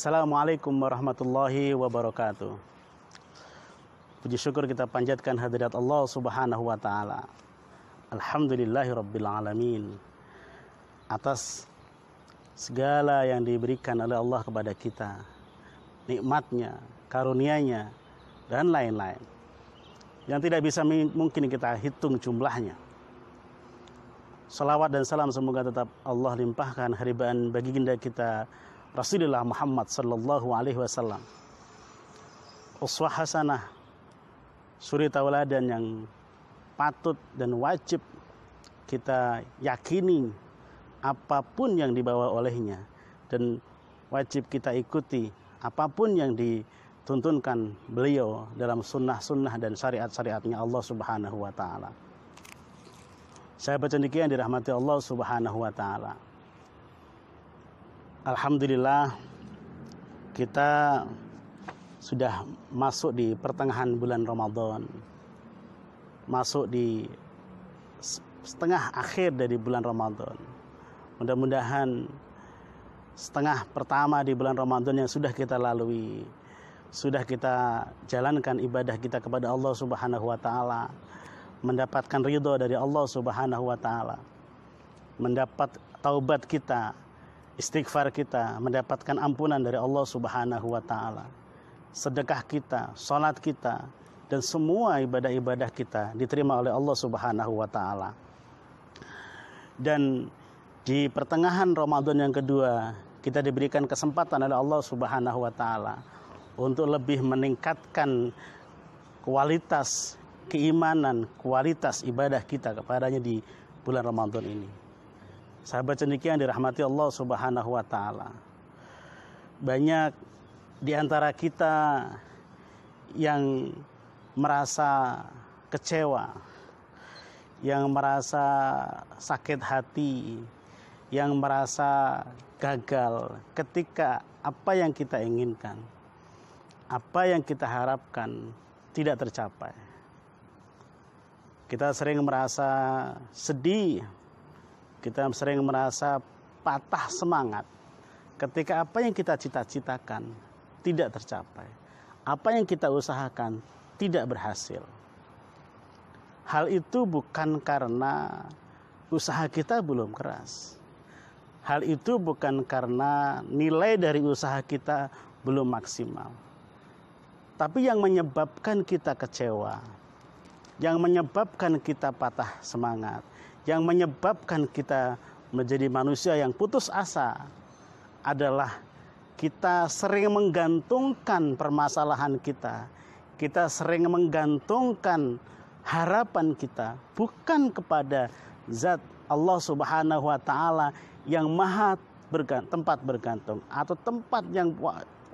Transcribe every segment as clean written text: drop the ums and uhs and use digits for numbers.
Assalamualaikum warahmatullahi wabarakatuh. Puji syukur kita panjatkan hadirat Allah Subhanahu wa taala. Alhamdulillahirabbil alamin. Atas segala yang diberikan oleh Allah kepada kita, nikmatnya, karunia-Nya dan lain-lain yang tidak bisa mungkin kita hitung jumlahnya. Salawat dan salam semoga tetap Allah limpahkan haribaan baginda kita Rasulullah Muhammad sallallahu alaihi wasallam, uswah hasanah, suri tauladan yang patut dan wajib kita yakini apapun yang dibawa olehnya, dan wajib kita ikuti apapun yang dituntunkan beliau dalam sunnah-sunnah dan syariat-syariatnya Allah Subhanahu wa taala. Sahabat cendekia yang dirahmati Allah Subhanahu wa taala, alhamdulillah kita sudah masuk di pertengahan bulan Ramadan, masuk di setengah akhir dari bulan Ramadan. Mudah-mudahan setengah pertama di bulan Ramadan yang sudah kita lalui, sudah kita jalankan ibadah kita kepada Allah Subhanahu wa taala, mendapatkan ridho dari Allah Subhanahu wa taala, mendapat taubat kita, istighfar kita, mendapatkan ampunan dari Allah Subhanahu wa taala. Sedekah kita, salat kita, dan semua ibadah-ibadah kita diterima oleh Allah Subhanahu wa taala. Dan di pertengahan Ramadan yang kedua, kita diberikan kesempatan oleh Allah Subhanahu wa taala untuk lebih meningkatkan kualitas keimanan, kualitas ibadah kita kepadanya di bulan Ramadan ini. Sahabat cendekia yang dirahmati Allah Subhanahu wa taala, banyak di antara kita yang merasa kecewa, yang merasa sakit hati, yang merasa gagal ketika apa yang kita inginkan, apa yang kita harapkan tidak tercapai. Kita sering merasa sedih, kita sering merasa patah semangat ketika apa yang kita cita-citakan tidak tercapai, apa yang kita usahakan tidak berhasil. Hal itu bukan karena usaha kita belum keras. Hal itu bukan karena nilai dari usaha kita belum maksimal. Tapi yang menyebabkan kita kecewa, yang menyebabkan kita patah semangat, yang menyebabkan kita menjadi manusia yang putus asa adalah kita sering menggantungkan permasalahan kita. Kita sering menggantungkan harapan kita bukan kepada zat Allah Subhanahu wa taala yang maha tempat bergantung, atau tempat yang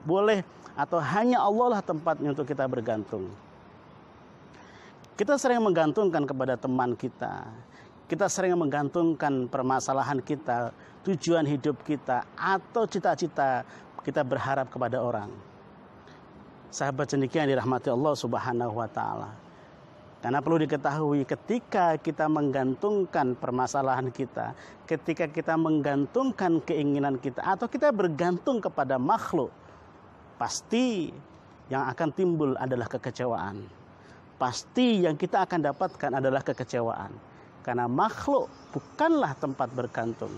boleh atau hanya Allah lah tempatnya untuk kita bergantung. Kita sering menggantungkan kepada teman kita. Kita sering menggantungkan permasalahan kita, tujuan hidup kita, atau cita-cita kita berharap kepada orang. Sahabat cendekia yang dirahmati Allah Subhanahu wa taala, karena perlu diketahui ketika kita menggantungkan permasalahan kita, ketika kita menggantungkan keinginan kita, atau kita bergantung kepada makhluk, pasti yang akan timbul adalah kekecewaan. Pasti yang kita akan dapatkan adalah kekecewaan. Karena makhluk bukanlah tempat bergantung.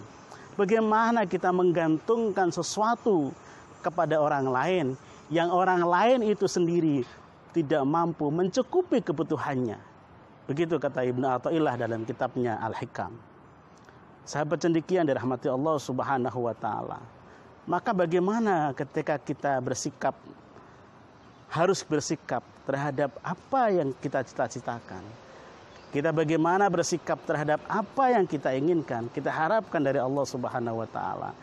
Bagaimana kita menggantungkan sesuatu kepada orang lain, yang orang lain itu sendiri tidak mampu mencukupi kebutuhannya. Begitu kata Ibnu Athaillah dalam kitabnya Al-Hikam. Sahabat cendekia yang dirahmati Allah Subhanahu wa taala, maka bagaimana ketika kita harus bersikap terhadap apa yang kita cita-citakan? Kita bagaimana bersikap terhadap apa yang kita inginkan, kita harapkan dari Allah Subhanahu wa taala.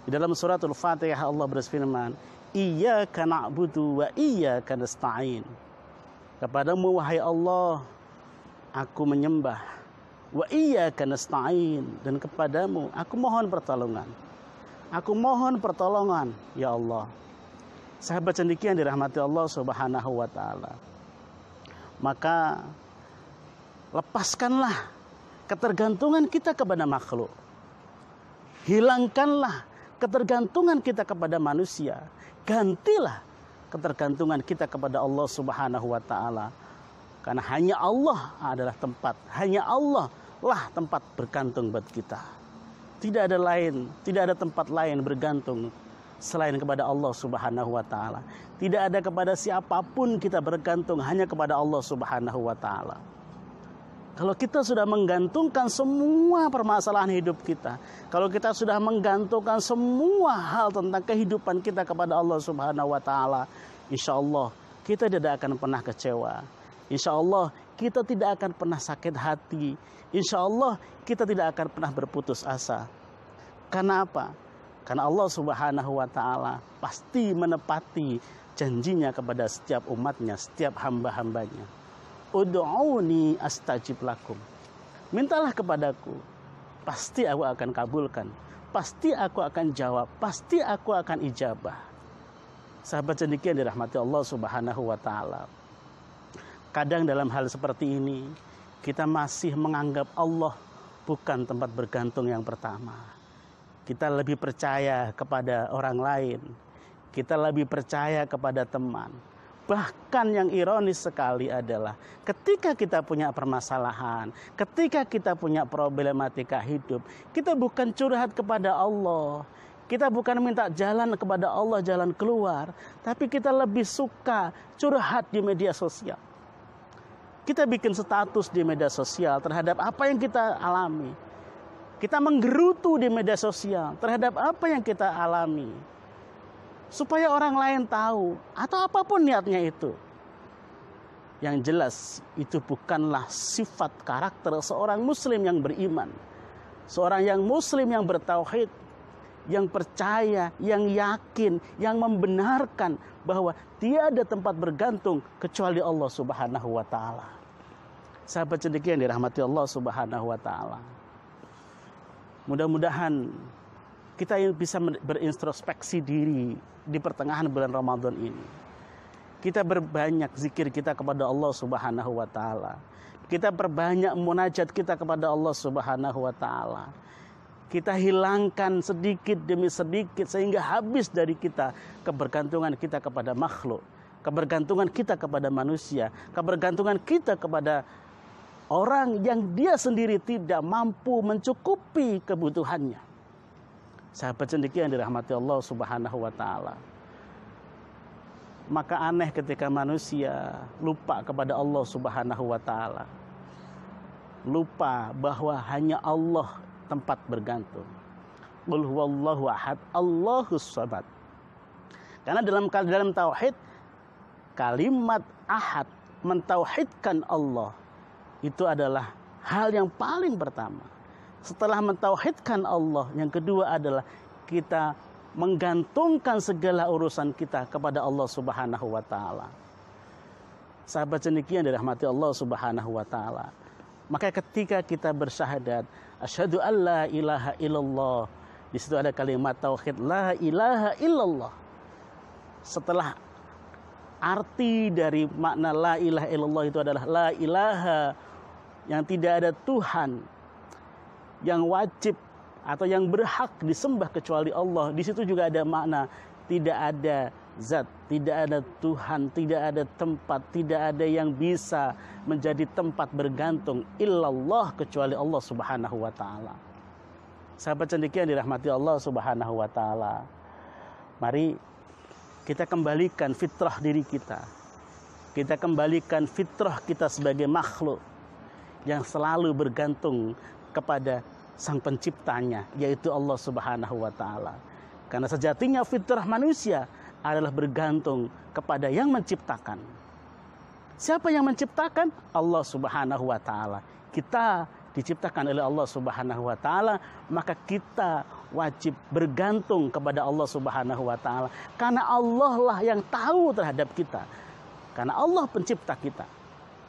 Di dalam suratul Fatihah Allah berfirman, "Iyyaka na'budu wa iyyaka nasta'in." Kepadamu wahai Allah aku menyembah, wa iyyaka nasta'in, dan kepadamu aku mohon pertolongan. Aku mohon pertolongan ya Allah. Sahabat cendekia yang dirahmati Allah Subhanahu wa taala, maka lepaskanlah ketergantungan kita kepada makhluk. Hilangkanlah ketergantungan kita kepada manusia. Gantilah ketergantungan kita kepada Allah Subhanahu wa taala. Karena hanya Allah adalah tempat, hanya Allah lah tempat bergantung buat kita. Tidak ada lain, tidak ada tempat lain bergantung selain kepada Allah Subhanahu wa taala. Tidak ada kepada siapapun kita bergantung, hanya kepada Allah Subhanahu wa taala. Kalau kita sudah menggantungkan semua permasalahan hidup kita, kalau kita sudah menggantungkan semua hal tentang kehidupan kita kepada Allah Subhanahu wa taala, insya Allah kita tidak akan pernah kecewa. Insya Allah kita tidak akan pernah sakit hati. Insya Allah kita tidak akan pernah berputus asa. Karena apa? Karena Allah Subhanahu wa taala pasti menepati janjinya kepada setiap umatnya, setiap hamba-hambanya. Ud'uni astajib lakum. Mintalah kepadaku, pasti aku akan kabulkan. Pasti aku akan jawab, pasti aku akan ijabah. Sahabat cendekian dirahmati Allah Subhanahu wa taala. Kadang dalam hal seperti ini kita masih menganggap Allah bukan tempat bergantung yang pertama. Kita lebih percaya kepada orang lain. Kita lebih percaya kepada teman. Bahkan yang ironis sekali adalah ketika kita punya permasalahan, ketika kita punya problematika hidup, kita bukan curhat kepada Allah. Kita bukan minta jalan kepada Allah, jalan keluar. Tapi kita lebih suka curhat di media sosial. Kita bikin status di media sosial terhadap apa yang kita alami. Kita menggerutu di media sosial terhadap apa yang kita alami. Supaya orang lain tahu, atau apapun niatnya itu. Yang jelas itu bukanlah sifat karakter seorang muslim yang beriman. Seorang yang muslim yang bertauhid, yang percaya, yang yakin, yang membenarkan bahwa tiada tempat bergantung kecuali Allah Subhanahu wa taala. Sahabat cendekian dirahmati Allah Subhanahu wa taala. Mudah-mudahan kita bisa berintrospeksi diri di pertengahan bulan Ramadan ini. Kita berbanyak zikir kita kepada Allah Subhanahu wa taala. Kita perbanyak munajat kita kepada Allah Subhanahu wa taala. Kita hilangkan sedikit demi sedikit sehingga habis dari kita kebergantungan kita kepada makhluk, kebergantungan kita kepada manusia, kebergantungan kita kepada orang yang dia sendiri tidak mampu mencukupi kebutuhannya. Sahabat cendekian dirahmati Allah Subhanahu wa taala. Maka aneh ketika manusia lupa kepada Allah Subhanahu wa taala. Lupa bahwa hanya Allah tempat bergantung. Qul huwallahu ahad, Allahus samad. Karena dalam tauhid kalimat ahad, mentauhidkan Allah, itu adalah hal yang paling pertama. Setelah mentauhidkan Allah, yang kedua adalah kita menggantungkan segala urusan kita kepada Allah Subhanahu wa taala. Sahabat cendekian dirahmati Allah Subhanahu wa taala. Maka ketika kita bersyahadat, asyhadu alla ilaha illallah, di situ ada kalimat tauhid la ilaha illallah. Setelah arti dari makna la ilaha illallah itu adalah la ilaha, yang tidak ada Tuhan yang wajib atau yang berhak disembah kecuali Allah. Di situ juga ada makna tidak ada zat, tidak ada Tuhan, tidak ada tempat, tidak ada yang bisa menjadi tempat bergantung illallah kecuali Allah Subhanahu wa taala. Sahabat cendekian dirahmati Allah Subhanahu wa taala. Mari kita kembalikan fitrah diri kita. Kita kembalikan fitrah kita sebagai makhluk yang selalu bergantung kepada sang penciptanya, yaitu Allah Subhanahu wa taala. Karena sejatinya fitrah manusia adalah bergantung kepada yang menciptakan. Siapa yang menciptakan? Allah Subhanahu wa taala. Kita diciptakan oleh Allah Subhanahu wa taala, maka kita wajib bergantung kepada Allah Subhanahu wa taala. Karena Allah lah yang tahu terhadap kita. Karena Allah pencipta kita.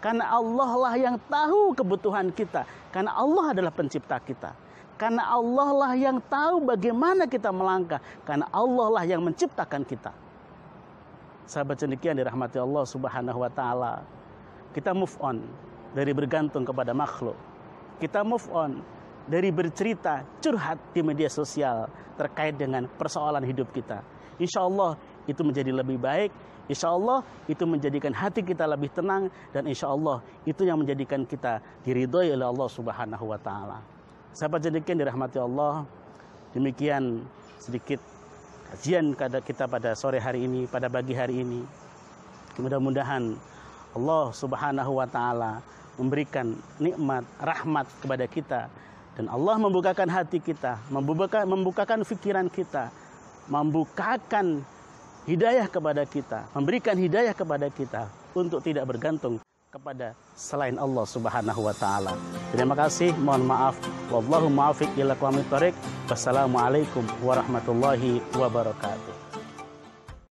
Karena Allah lah yang tahu kebutuhan kita. Karena Allah adalah pencipta kita. Karena Allah lah yang tahu bagaimana kita melangkah. Karena Allah lah yang menciptakan kita. Sahabat cendekian dirahmati Allah Subhanahu wa taala. Kita move on dari bergantung kepada makhluk. Kita move on dari bercerita, curhat di media sosial terkait dengan persoalan hidup kita. Insya Allah itu menjadi lebih baik. Insya Allah itu menjadikan hati kita lebih tenang, dan insya Allah itu yang menjadikan kita diridhoi oleh Allah Subhanahu wa Ta'ala. Sahabat jadikan dirahmati Allah, demikian sedikit kajian kita pada sore hari ini, pada pagi hari ini. Mudah-mudahan Allah Subhanahu wa Ta'ala memberikan nikmat, rahmat kepada kita, dan Allah membukakan hati kita, membukakan pikiran kita, membukakan hidayah kepada kita, memberikan hidayah kepada kita untuk tidak bergantung kepada selain Allah Subhanahu wa Ta'ala. Terima kasih, mohon maaf. Wallahu muwaffiq ila aqwamit thoriq. Wassalamualaikum warahmatullahi wabarakatuh.